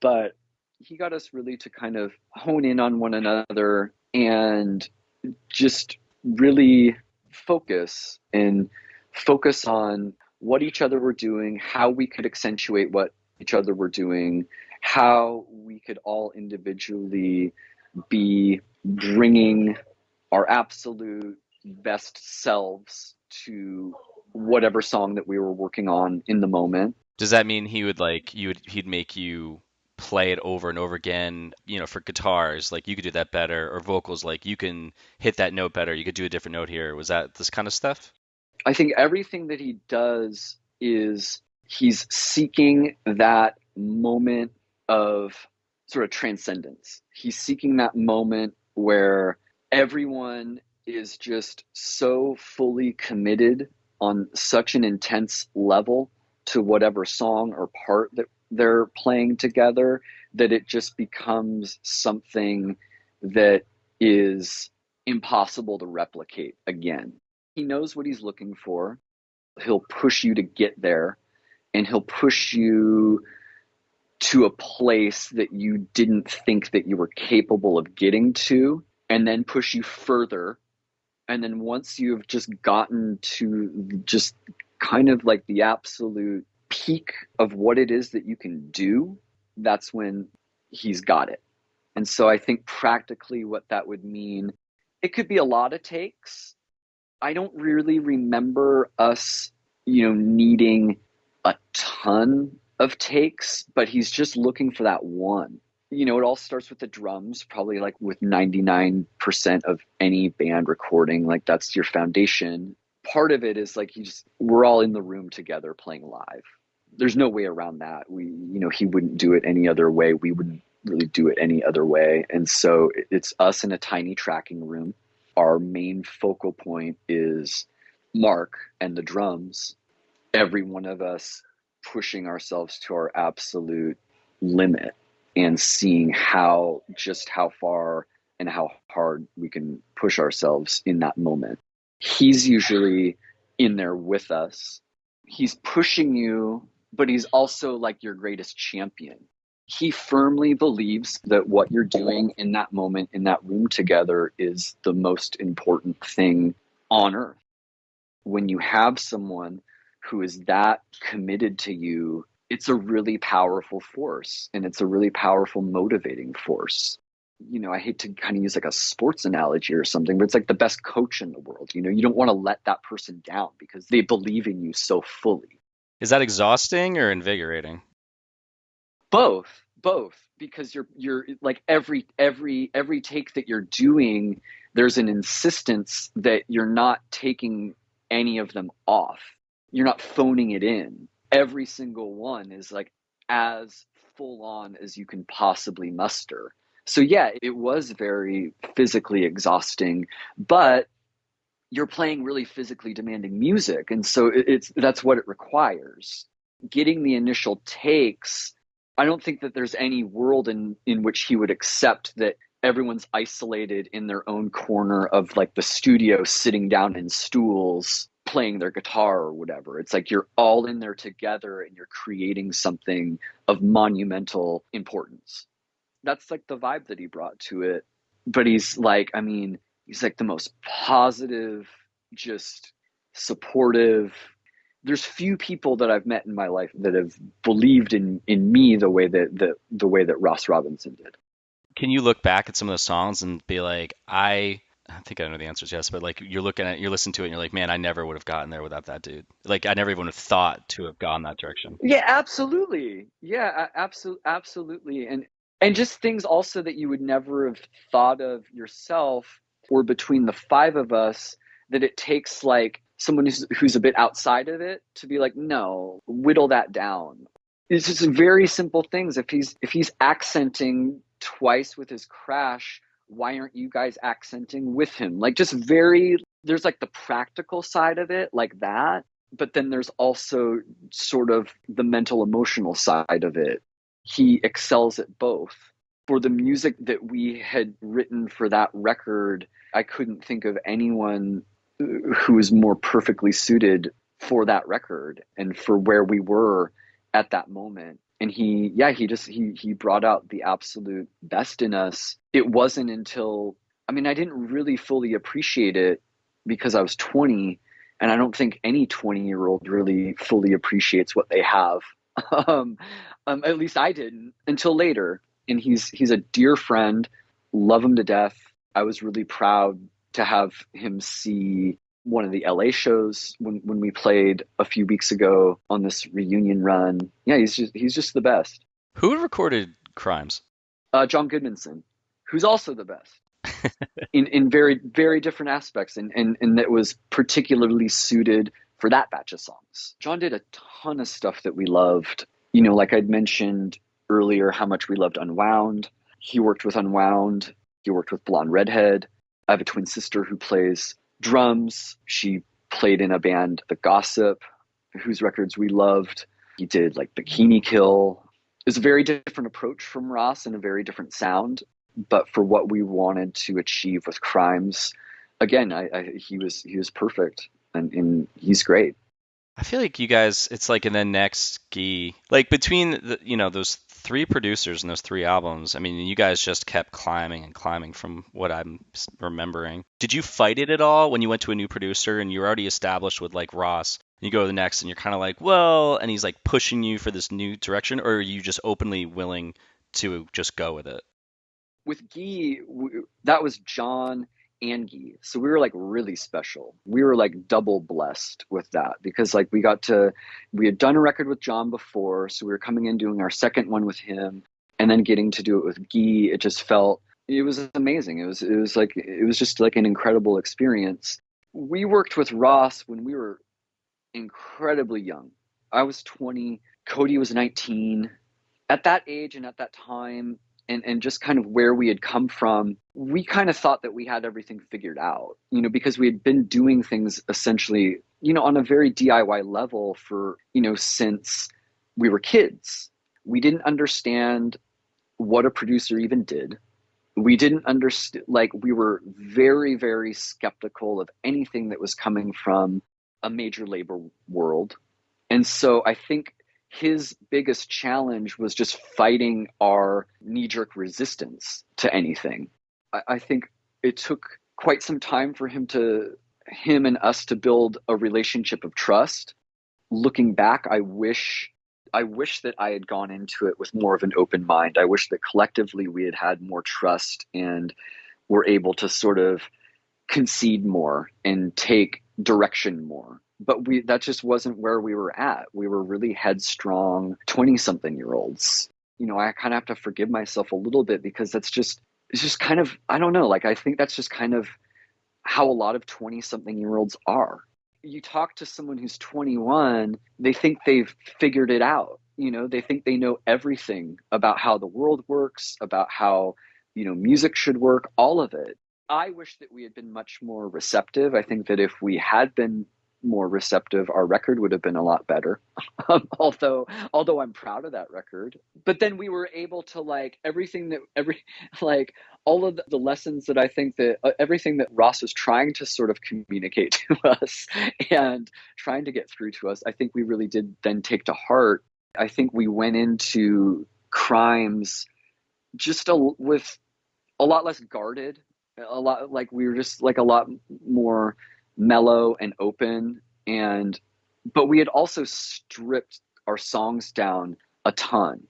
but he got us really to kind of hone in on one another and just really focus on what each other were doing, how we could accentuate what each other were doing, how we could all individually be bringing our absolute best selves to whatever song that we were working on in the moment. Does that mean he'd make you play it over and over again, for guitars, like you could do that better, or vocals, like you can hit that note better, you could do a different note here? Was that this kind of stuff? I think everything that he does is he's seeking that moment of sort of transcendence. He's seeking that moment where everyone is just so fully committed on such an intense level to whatever song or part that they're playing together that it just becomes something that is impossible to replicate again. He knows what he's looking for. He'll push you to get there, and he'll push you to a place that you didn't think that you were capable of getting to, and then push you further. And then once you've just gotten to just kind of like the absolute peak of what it is that you can do, that's when he's got it. And so I think practically what that would mean, it could be a lot of takes. I don't really remember us, needing a ton of takes, but he's just looking for that one. It all starts with the drums, probably like with 99% of any band recording, like that's your foundation. Part of it is like we're all in the room together playing live. There's no way around that. He wouldn't do it any other way. We wouldn't really do it any other way. And so it's us in a tiny tracking room. Our main focal point is Mark and the drums. Every one of us pushing ourselves to our absolute limit and seeing how far and how hard we can push ourselves in that moment. He's usually in there with us. He's pushing you, but he's also like your greatest champion. He firmly believes that what you're doing in that moment, in that room together, is the most important thing on earth. When you have someone who is that committed to you, it's a really powerful force, and it's a really powerful motivating force. I hate to kind of use like a sports analogy or something, but it's like the best coach in the world. You don't want to let that person down because they believe in you so fully. Is that exhausting or invigorating? Both, because you're like every take that you're doing, there's an insistence that you're not taking any of them off. You're not phoning it in. Every single one is like as full on as you can possibly muster. So yeah, it was very physically exhausting, but you're playing really physically demanding music, and so that's what it requires. Getting the initial takes, I don't think that there's any world in which he would accept that everyone's isolated in their own corner of like the studio, sitting down in stools, playing their guitar or whatever. It's like you're all in there together and you're creating something of monumental importance. That's like the vibe that he brought to it. But he's like the most positive, just supportive. There's few people that I've met in my life that have believed in me the way that Ross Robinson did. Can you look back at some of those songs and be like, I think I know the answer is yes, but like you're listening to it and you're like, man, I never would have gotten there without that dude. Like I never even would have thought to have gone that direction. Yeah, absolutely. Yeah, absolutely. And just things also that you would never have thought of yourself, or between the five of us, that it takes like someone who's a bit outside of it to be like, no, whittle that down. It's just very simple things. If he's accenting twice with his crash, why aren't you guys accenting with him? Like just there's like the practical side of it like that. but then there's also sort of the mental emotional side of it. He excels at both. For the music that we had written for that record, I couldn't think of anyone who was more perfectly suited for that record and for where we were at that moment. And he brought out the absolute best in us. It wasn't until, I mean, I didn't really fully appreciate it because I was 20, and I don't think any 20-year-old really fully appreciates what they have. um, at least I didn't until later. And he's a dear friend, love him to death. I was really proud to have him see one of the LA shows when we played a few weeks ago on this reunion run. Yeah, he's just the best. Who recorded Crimes? John Goodmanson, who's also the best in very, very different aspects, and that was particularly suited for that batch of songs. John did a ton of stuff that we loved. You know, like I'd mentioned earlier, how much we loved Unwound. He worked with Unwound. He worked with Blonde Redhead. I have a twin sister who plays drums. She played in a band, The Gossip, whose records we loved. He did like Bikini Kill. It was a very different approach from Ross and a very different sound. But for what we wanted to achieve with Crimes, again, he was perfect, and he's great. I feel like you guys, it's like in the next ski, like between those three producers and those three albums. I mean, you guys just kept climbing and climbing from what I'm remembering. Did you fight it at all when you went to a new producer and you're already established with like Ross? And you go to the next and you're kind of like, well, and he's like pushing you for this new direction, or are you just openly willing to just go with it? With Guy, that was John and Guy. So we were like really special. We were like double blessed with that because like we had done a record with John before. So we were coming in doing our second one with him and then getting to do it with Guy. It was amazing. It was just like an incredible experience. We worked with Ross when we were incredibly young. I was 20, Cody was 19. At that age and at that time, and just kind of where we had come from, we kind of thought that we had everything figured out, because we had been doing things essentially, on a very DIY level for, since we were kids. We didn't understand what a producer even did. We didn't understand, like, we were very, very skeptical of anything that was coming from a major label world. And so I think his biggest challenge was just fighting our knee-jerk resistance to anything. I think it took quite some time for him and us to build a relationship of trust. Looking back, I wish that I had gone into it with more of an open mind. I wish that collectively we had more trust and were able to sort of concede more and take direction more. But that just wasn't where we were at. We were really headstrong 20-something-year-olds. I kind of have to forgive myself a little bit because it's just kind of, I don't know, like I think that's just kind of how a lot of 20-something-year-olds are. You talk to someone who's 21, they think they've figured it out. They think they know everything about how the world works, about how, music should work, all of it. I wish that we had been much more receptive. I think that if we had been more receptive, our record would have been a lot better. Although I'm proud of that record. But then we were able to all of the lessons that I think that everything that Ross was trying to sort of communicate to us and trying to get through to us, I think we really did then take to heart. I think we went into Crimes just with a lot less guarded, a lot like we were just like a lot more mellow and open, but we had also stripped our songs down a ton.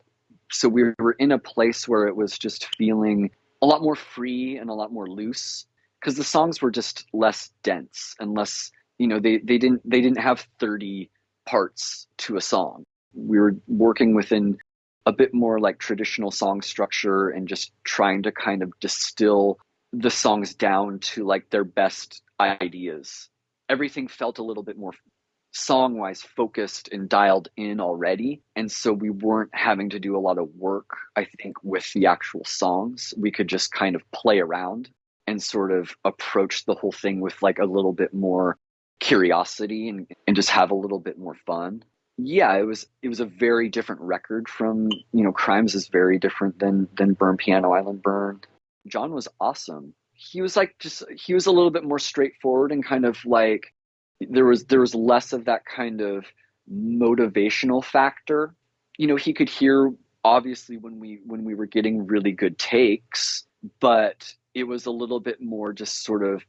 So we were in a place where it was just feeling a lot more free and a lot more loose because the songs were just less dense and less, they didn't have 30 parts to a song. We were working within a bit more like traditional song structure and just trying to kind of distill the songs down to like their best ideas. Everything felt a little bit more song-wise focused and dialed in already. And so we weren't having to do a lot of work, I think, with the actual songs. We could just kind of play around and sort of approach the whole thing with like a little bit more curiosity and just have a little bit more fun. Yeah, it was a very different record from, Crimes is very different than Burn Piano Island Burned. John was awesome. He was like just he was a little bit more straightforward and kind of like there was less of that kind of motivational factor. He could hear obviously when we were getting really good takes, but it was a little bit more just sort of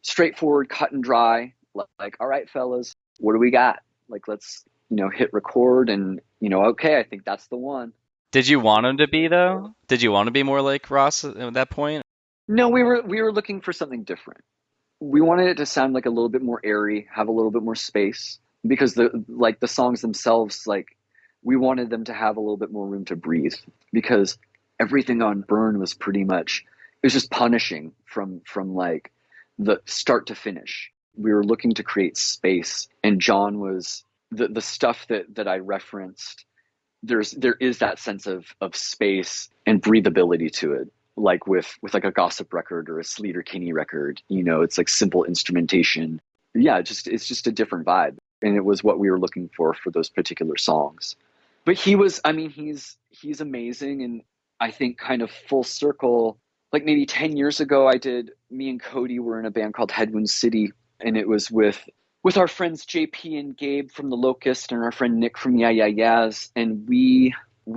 straightforward, cut and dry. Like, all right, fellas, what do we got? Like, let's hit record and okay, I think that's the one. Did you want him to be though? Did you want to be more like Ross at that point? No, we were looking for something different. We wanted it to sound like a little bit more airy, have a little bit more space because the songs themselves, like, we wanted them to have a little bit more room to breathe because everything on Burn was pretty much, it was just punishing from like the start to finish. We were looking to create space, and John was the stuff that I referenced. There is that sense of space and breathability to it, like with like a Gossip record or a Sleater Kinney record. It's like simple instrumentation. Yeah, it's just a different vibe, and it was what we were looking for those particular songs. But he's amazing, and I think kind of full circle. Like maybe 10 years ago, me and Cody were in a band called Headwind City, and it was with our friends JP and Gabe from The Locust and our friend Nick from Yeah Yeah Yeahs, and we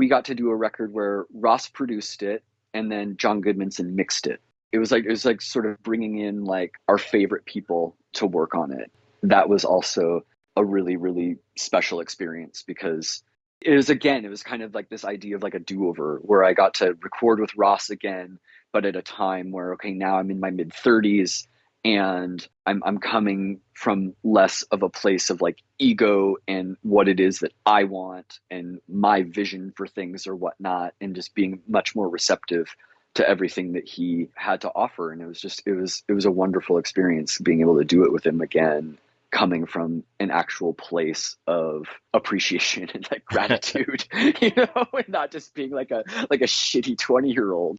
got to do a record where Ross produced it and then John Goodmanson mixed it. It was like sort of bringing in like our favorite people to work on it. That was also a really, really special experience because it was kind of like this idea of like a do-over where I got to record with Ross again, but at a time where, okay, now I'm in my mid-30s and I'm coming from less of a place of like ego and what it is that I want and my vision for things or whatnot, and just being much more receptive to everything that he had to offer. And it was a wonderful experience being able to do it with him again, coming from an actual place of appreciation and like gratitude, and not just being like a shitty 20-year-old.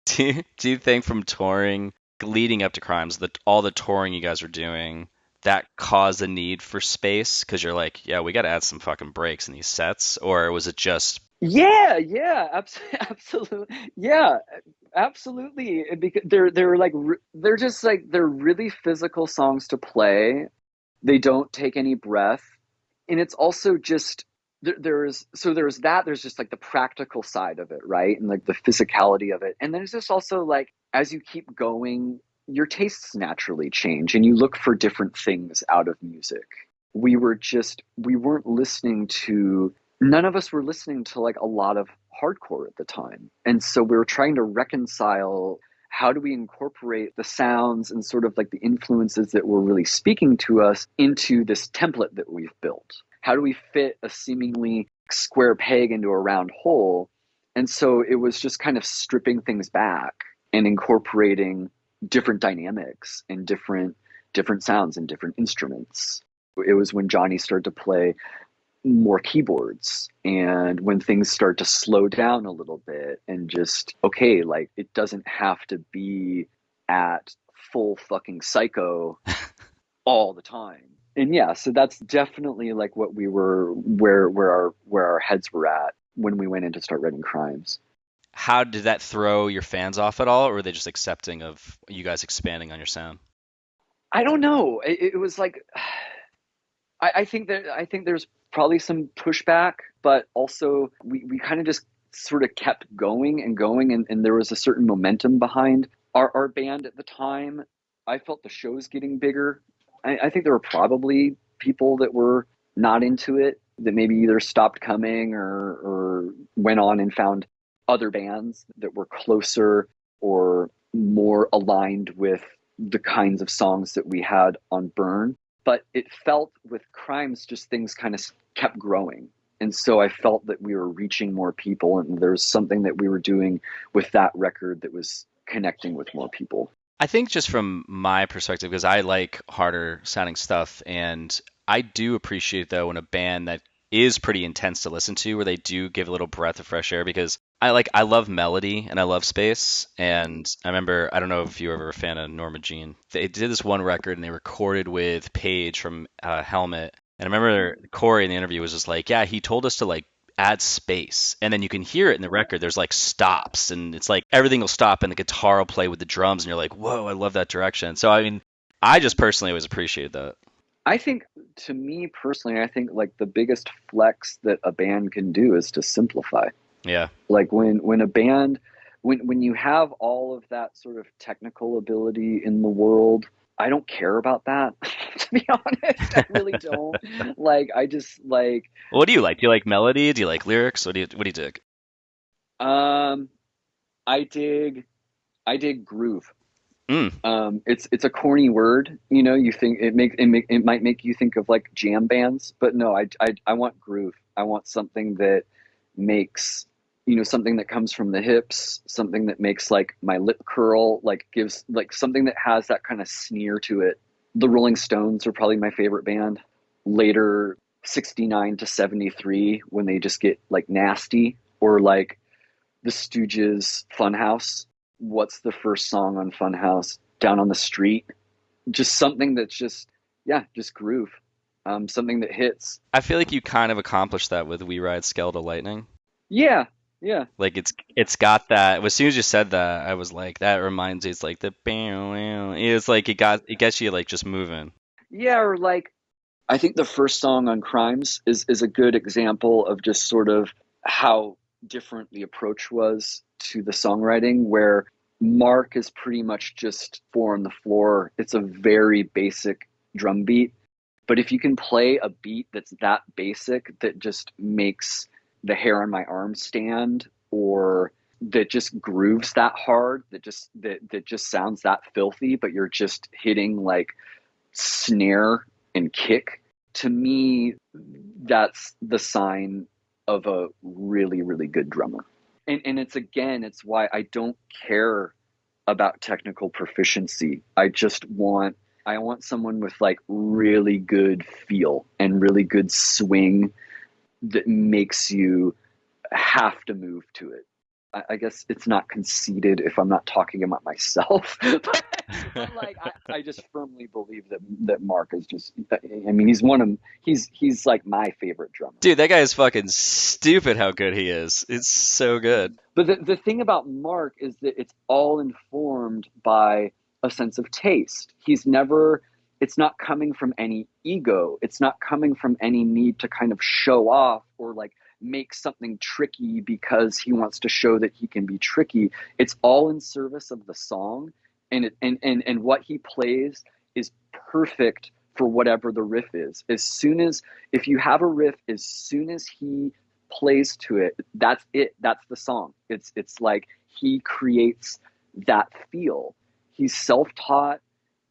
Do you think from touring leading up to Crimes, all the touring you guys were doing, that caused a need for space? Because you're like, yeah, we got to add some fucking breaks in these sets, or was it just? Yeah, absolutely, yeah, absolutely. Because they're like they're just like they're really physical songs to play. They don't take any breath, and it's also just there's just like the practical side of it, right, and like the physicality of it, and there's just also like as you keep going, your tastes naturally change, and you look for different things out of music. We weren't listening to None of us were listening to like a lot of hardcore at the time, and so we were trying to reconcile how do we incorporate the sounds and sort of like the influences that were really speaking to us into this template that we've built. How do we fit a seemingly square peg into a round hole? And so it was just kind of stripping things back and incorporating different dynamics and different sounds and different instruments. It was when Johnny started to play more keyboards, and when things start to slow down a little bit and just, okay, like, it doesn't have to be at full fucking psycho all the time. And yeah, so that's definitely like what we were, where our heads were at when we went in to start writing Crimes. How did that throw your fans off at all, or were they just accepting of you guys expanding on your sound? I don't know. It was like, I think there's probably some pushback, but also we kind of just sort of kept going and going, and there was a certain momentum behind our band at the time. I felt the shows getting bigger. I think there were probably people that were not into it, that maybe either stopped coming or went on and found other bands that were closer or more aligned with the kinds of songs that we had on Burn. But it felt with Crimes, just things kind of kept growing. And so I felt that we were reaching more people, and there was something that we were doing with that record that was connecting with more people. I think just from my perspective, because I like harder sounding stuff, and I do appreciate though when a band that is pretty intense to listen to, where they do give a little breath of fresh air, because I love melody and I love space. And I remember, I don't know if you were ever a fan of Norma Jean. They did this one record and they recorded with Paige from Helmet. And I remember Corey in the interview was just like, yeah, he told us to like add space, and then you can hear it in the record. There's like stops, and it's like everything will stop and the guitar will play with the drums, and you're like, whoa, I love that direction. So I mean, I just personally always appreciated that. I think, to me personally, I think like the biggest flex that a band can do is to simplify. Yeah. Like when a band, when you have all of that sort of technical ability in the world, I don't care about that. To be honest, I really don't. Like, I just like, What do you like? Do you like melody? Do you like lyrics? What do you dig? um, I dig, I dig groove. Mm. It's a corny word, you know. You think it might make you think of like jam bands, but no, I want groove. I want something that makes, you know, something that comes from the hips, something that makes like my lip curl, like gives like something that has that kind of sneer to it. The Rolling Stones are probably my favorite band. Later, 69 to 73, when they just get like nasty, or like the Stooges' Funhouse. What's the first song on Funhouse? Down on the Street. Just something that's just, yeah, just groove. Something that hits. I feel like you kind of accomplished that with We Ride Skeletal Lightning. Yeah, yeah, Like it's got that. As soon as you said that, I was like, that reminds me. It's like the bam. It's like it gets you like just moving. yeah. Or like, I think the first song on Crimes is a good example of just sort of how different the approach was to the songwriting, where Mark is pretty much just four on the floor. It's a very basic drum beat. But if you can play a beat that's that basic, that just makes the hair on my arm stand, or that just grooves that hard, that just sounds that filthy, but you're just hitting like snare and kick, to me, that's the sign of a really, really good drummer. And it's, again, it's why I don't care about technical proficiency. I want someone with like really good feel and really good swing that makes you have to move to it. I guess it's not conceited if I'm not talking about myself, but like I just firmly believe that Mark is just. I mean, he's like my favorite drummer. Dude, that guy is fucking stupid how good he is. It's so good. But the thing about Mark is that it's all informed by a sense of taste. It's not coming from any ego. It's not coming from any need to kind of show off or like make something tricky because he wants to show that he can be tricky. It's all in service of the song, and what he plays is perfect for whatever the riff is. If you have a riff, as soon as he plays to it, that's it. That's the song. It's like he creates that feel. He's self-taught.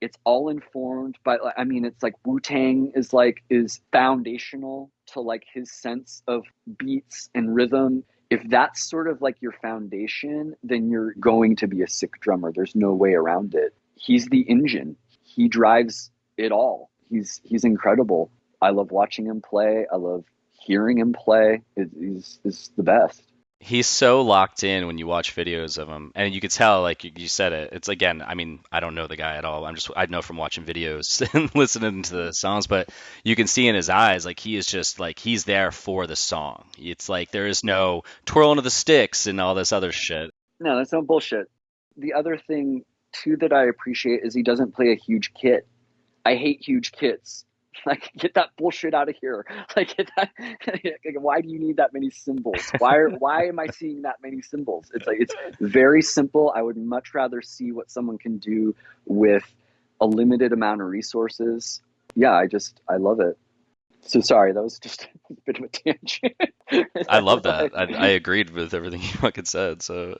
It's all informed by, I mean, it's like Wu-Tang is foundational to like his sense of beats and rhythm. If that's sort of like your foundation, then you're going to be a sick drummer. There's no way around it. He's the engine. He drives it all. He's incredible. I love watching him play. I love hearing him play. He's the best. He's so locked in when you watch videos of him, and you could tell, like you said it. It's, again, I mean, I don't know the guy at all. I know from watching videos and listening to the songs, but you can see in his eyes, like he is just like he's there for the song. It's like there is no twirling of the sticks and all this other shit. No, that's no bullshit. The other thing too that I appreciate is he doesn't play a huge kit. I hate huge kits. Like, get that bullshit out of here. Like, get that. Like, why do you need that many symbols? Why am I seeing that many symbols? It's like, it's very simple. I would much rather see what someone can do with a limited amount of resources. Yeah, I love it. So sorry, that was just a bit of a tangent. I love that. I agreed with everything you fucking said. So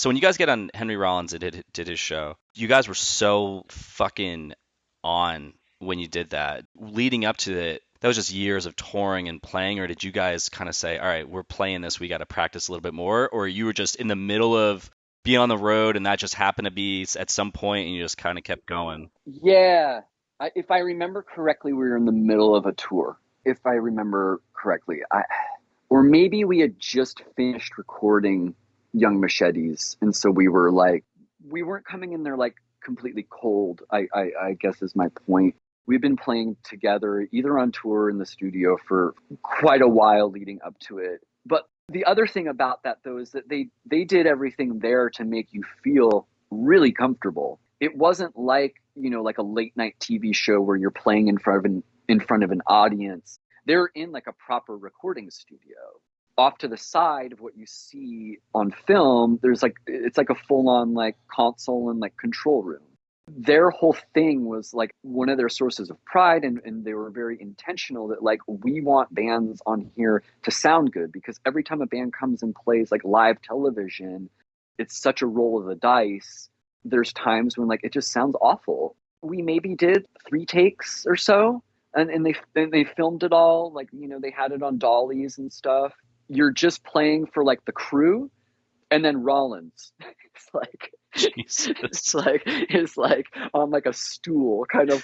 when you guys get on Henry Rollins and did his show, you guys were so fucking on when you did that. Leading up to it, that was just years of touring and playing, or did you guys kind of say, all right, we're playing this, we got to practice a little bit more, or you were just in the middle of being on the road and that just happened to be at some point and you just kind of kept going? Yeah. If I remember correctly, we were in the middle of a tour. If I remember correctly. Or maybe we had just finished recording Young Machetes, and so we weren't coming in there like completely cold. I guess is my point. We've been playing together either on tour or in the studio for quite a while leading up to it. But the other thing about that though is that they did everything there to make you feel really comfortable. It wasn't like, like a late night TV show where you're playing in front of an audience. They're in like a proper recording studio. Off to the side of what you see on film, it's like a full on like console and like control room. Their whole thing was like one of their sources of pride, and they were very intentional that like, we want bands on here to sound good, because every time a band comes and plays like live television, it's such a roll of the dice. There's times when like it just sounds awful. We maybe did 3 takes or so, and they filmed it all, like, they had it on dollies and stuff. You're just playing for like the crew, and then Rollins. It's like Jesus. it's like on like a stool, kind of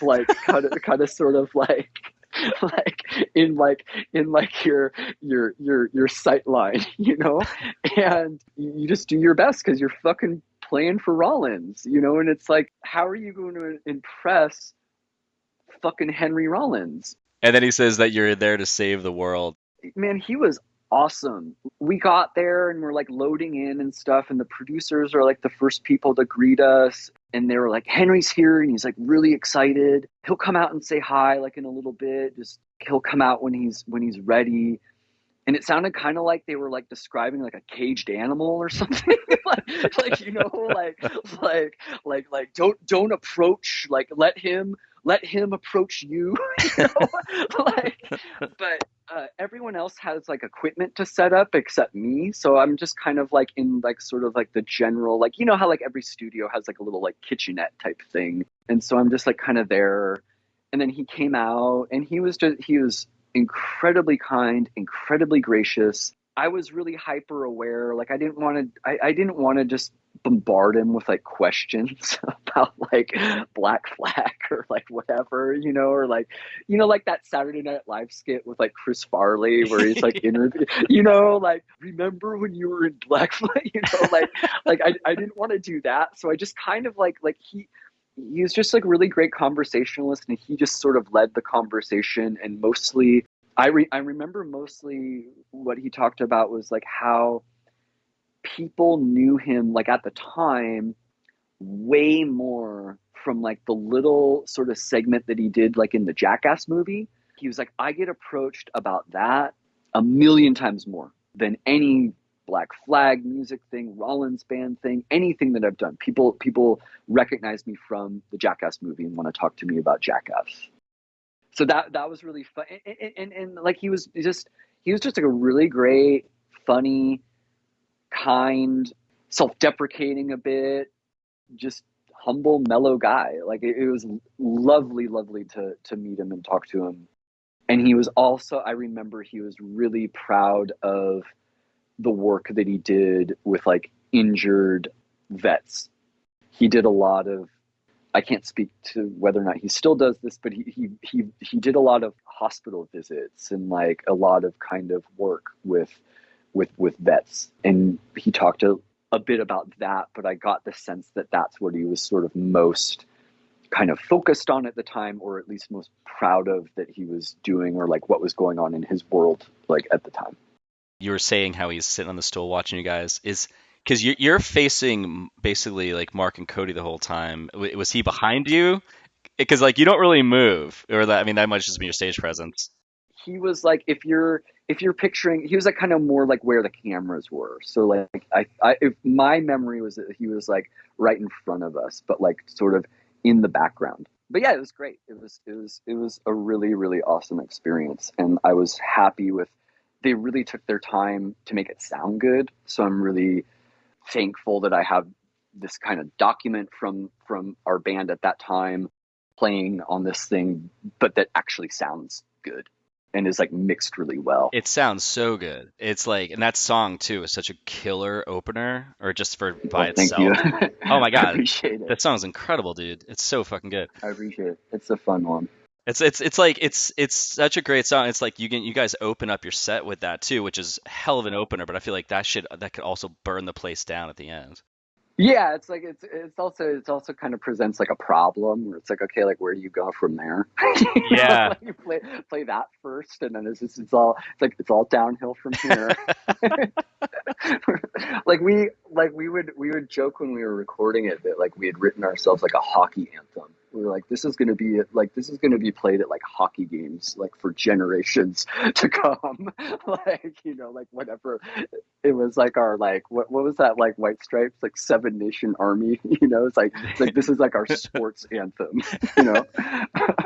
sort of like in your sight line, and you just do your best because you're fucking playing for Rollins, and it's like, how are you going to impress fucking Henry Rollins? And then he says that you're there to save the world. Man, he was awesome. We got there and we're like loading in and stuff, and the producers are like the first people to greet us, and they were like, Henry's here and he's like really excited. He'll come out and say hi like in a little bit. Just he'll come out when he's ready. And it sounded kind of like they were like describing like a caged animal or something. Don't approach, like let him approach you. But everyone else has like equipment to set up except me, so I'm just kind of like in like sort of like the general, like, how like every studio has like a little like kitchenette type thing, and so I'm just like kind of there. And then he came out and he was incredibly kind, incredibly gracious. I was really hyper aware. Like I didn't want to just bombard him with like questions about like Black Flag or like whatever, or like, like that Saturday Night Live skit with like Chris Farley where he's like interview, like, remember when you were in Black Flag, I didn't want to do that. So I just kind of like he was just like really great conversationalist, and he just sort of led the conversation. And mostly I remember mostly what he talked about was like how people knew him like at the time way more from like the little sort of segment that he did like in the Jackass movie. He was like, I get approached about that 1,000,000 times more than any Black Flag music thing, Rollins band thing, anything that I've done. People recognize me from the Jackass movie and want to talk to me about Jackass. So that was really fun. And like he was just like a really great, funny, kind, self-deprecating a bit, just humble, mellow guy. Like it was lovely to meet him and talk to him. And he was also, I remember he was really proud of the work that he did with like injured vets. He did a lot of, I can't speak to whether or not he still does this, but he did a lot of hospital visits and like a lot of kind of work with vets. And he talked a bit about that, but I got the sense that that's what he was sort of most kind of focused on at the time, or at least most proud of that he was doing, or like what was going on in his world like at the time. You were saying how he's sitting on the stool watching you guys. Is because you're facing basically like Mark and Cody the whole time. Was he behind you? Because like you don't really move, or that, I mean, that might just be your stage presence. He was like, if you're picturing, he was like kind of more like where the cameras were. So like if my memory was that he was like right in front of us, but like sort of in the background. But yeah, it was great. It was a really, really awesome experience, and I was happy with. They really took their time to make it sound good. So I'm really thankful that I have this kind of document from our band at that time playing on this thing, but that actually sounds good and is like mixed really well. It sounds so good. It's like, and that song too is such a killer opener, or just for by itself. Thank you. Oh my God. I appreciate it. That song's incredible, dude. It's so fucking good. I appreciate it. It's a fun one. It's like it's such a great song. It's like you guys open up your set with that too, which is hell of an opener, but I feel like that could also burn the place down at the end. Yeah, it's like it's also kind of presents like a problem where it's like, okay, like where do you go from there? Yeah. Like you play that first, and then it's all downhill from here. Like we would joke when we were recording it that like we had written ourselves like a hockey anthem. We were like, this is gonna be played at like hockey games like for generations to come. Like whatever. It was like our like what was that like White Stripes like Seven Nation Army? It's like this is like our sports anthem. You know.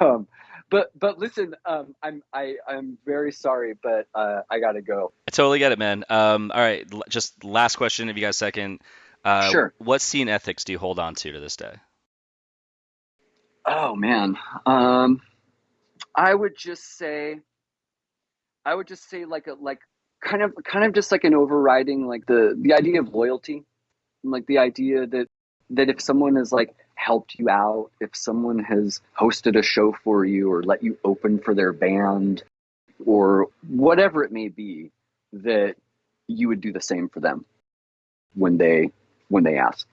um, but listen, I'm very sorry, but I gotta go. I totally get it, man. All right, just last question, if you guys second. Sure. What scene ethics do you hold on to this day? Oh man. Um, I would just say like kind of just like an overriding like the idea of loyalty, like the idea that if someone has like helped you out, if someone has hosted a show for you or let you open for their band or whatever it may be, that you would do the same for them when they ask.